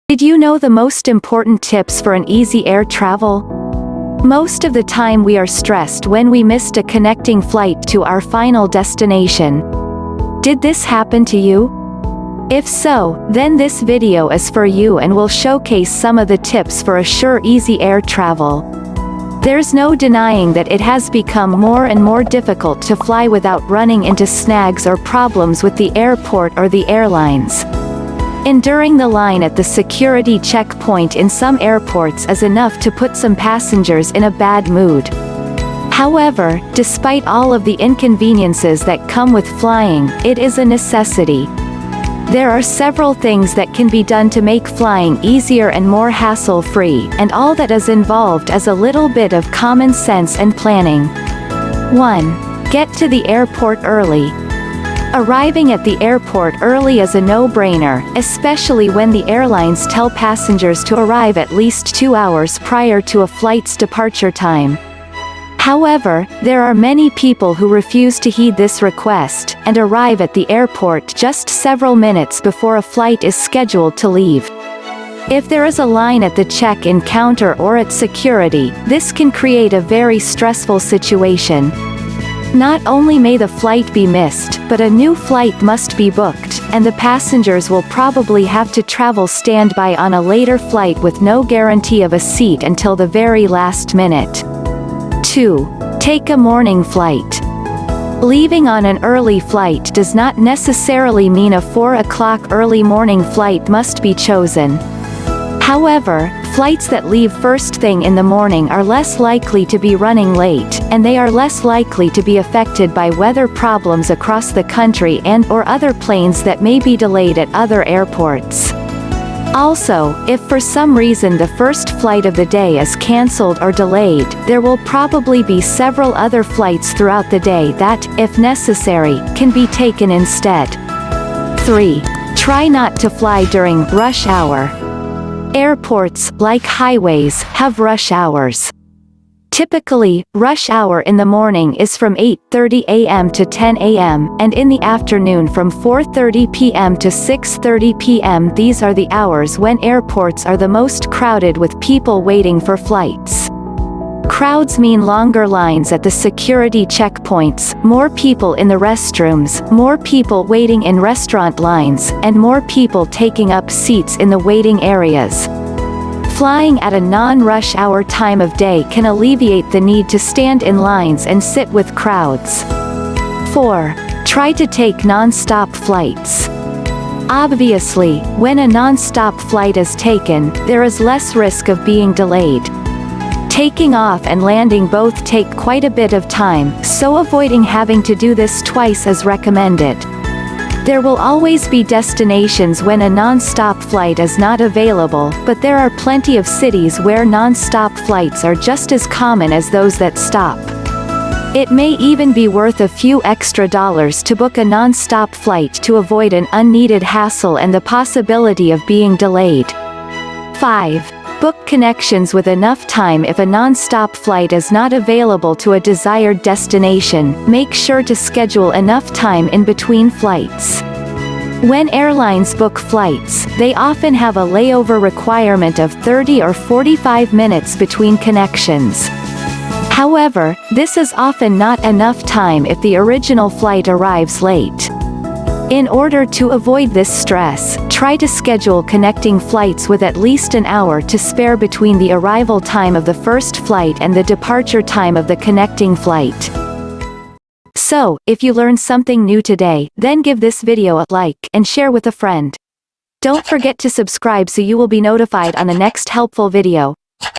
Did you know the most important tips for an easy air travel? Most of the time we are stressed when we missed a connecting flight to our final destination. Did this happen to you? If so, then this video is for you and will showcase some of the tips for a sure easy air travel. There's no denying that it has become more and more difficult to fly without running into snags or problems with the airport or the airlines. Enduring the line at the security checkpoint in some airports is enough to put some passengers in a bad mood. However, despite all of the inconveniences that come with flying, it is a necessity. There are several things that can be done to make flying easier and more hassle-free, and all that is involved is a little bit of common sense and planning. 1. Get to the airport early. Arriving at the airport early is a no-brainer, especially when the airlines tell passengers to arrive at least 2 hours prior to a flight's departure time. However, there are many people who refuse to heed this request, and arrive at the airport just several minutes before a flight is scheduled to leave. If there is a line at the check-in counter or at security, this can create a very stressful situation. Not only may the flight be missed, but a new flight must be booked, and the passengers will probably have to travel standby on a later flight with no guarantee of a seat until the very last minute. 2. Take a morning flight. Leaving on an early flight does not necessarily mean a 4 o'clock early morning flight must be chosen. However, flights that leave first thing in the morning are less likely to be running late, and they are less likely to be affected by weather problems across the country and/or other planes that may be delayed at other airports. Also, if for some reason the first flight of the day is cancelled or delayed, there will probably be several other flights throughout the day that, if necessary, can be taken instead. 3. Try not to fly during rush hour. Airports, like highways, have rush hours. Typically, rush hour in the morning is from 8:30 a.m. to 10 a.m., and in the afternoon from 4:30 p.m. to 6:30 p.m. These are the hours when airports are the most crowded with people waiting for flights. Crowds mean longer lines at the security checkpoints, more people in the restrooms, more people waiting in restaurant lines, and more people taking up seats in the waiting areas. Flying at a non-rush hour time of day can alleviate the need to stand in lines and sit with crowds. 4. Try to take non-stop flights. Obviously, when a non-stop flight is taken, there is less risk of being delayed. Taking off and landing both take quite a bit of time, so avoiding having to do this twice is recommended. There will always be destinations when a non-stop flight is not available, but there are plenty of cities where non-stop flights are just as common as those that stop. It may even be worth a few extra dollars to book a non-stop flight to avoid an unneeded hassle and the possibility of being delayed. 5. Book connections with enough time. If a non-stop flight is not available to a desired destination, make sure to schedule enough time in between flights. When airlines book flights, they often have a layover requirement of 30 or 45 minutes between connections. However, this is often not enough time if the original flight arrives late. In order to avoid this stress, try to schedule connecting flights with at least an hour to spare between the arrival time of the first flight and the departure time of the connecting flight. So, if you learned something new today, then give this video a like and share with a friend. Don't forget to subscribe so you will be notified on the next helpful video.